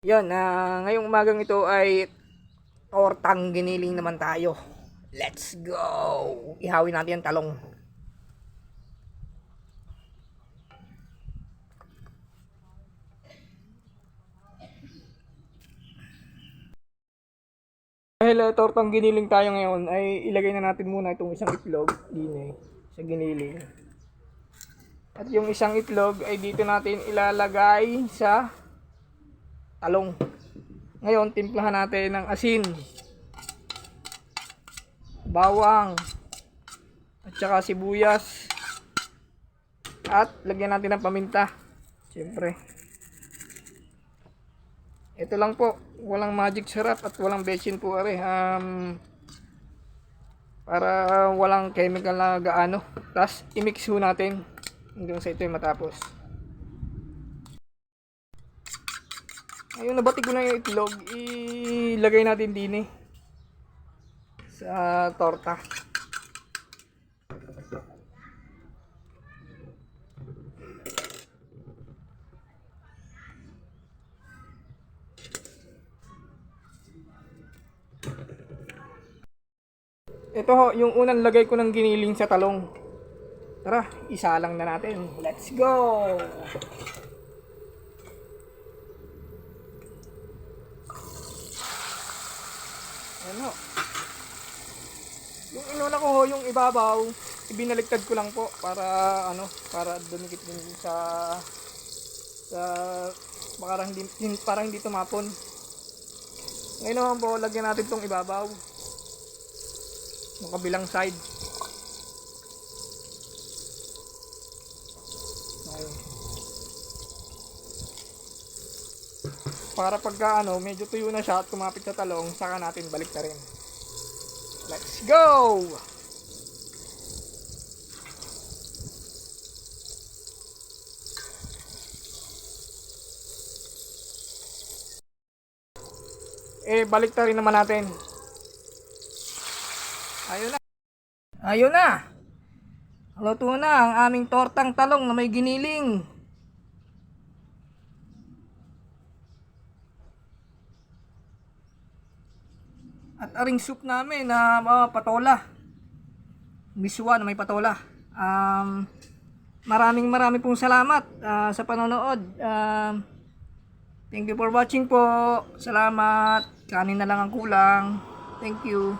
Yan, ngayong umagang ito ay tortang giniling naman tayo. Let's go! Ihawin natin ang talong. Dahil tortang giniling tayo ngayon, ay ilagay na natin muna itong isang itlog din sa giniling. At yung isang itlog ay dito natin ilalagay sa talong. Ngayon, timplahan natin ng asin, bawang, at saka sibuyas. At lagyan natin ng paminta. Siyempre. Ito lang po. Walang magic sarap at walang betchin po are. Para walang chemical na gaano. Tapos i-mix ho natin hanggang sa ito ay matapos. Ayun, nabati ko na yung itlog. Ilagay natin din sa torta. Ito ho, yung unang lagay ko ng giniling sa talong. Tara, isa lang na natin. Let's go! Ano? Yung inuna ko ho, yung ibabaw, ibinaliktad ko lang po para para dumikit din sa parang hindi tumapon. Ngayon naman po, lagyan natin tong ibabaw. Yung kabilang side. Ayun. Para pagka medyo tuyo na siya at kumapit sa talong, saka natin balik na rin. Let's go! Balik na rin naman natin. Ayun na. Ayun na. Luto na ang aming tortang talong na may giniling. At aring soup namin na patola. Miswa na may patola. Maraming pong salamat sa panonood. Thank you for watching po. Salamat. Kanin na lang ang kulang. Thank you.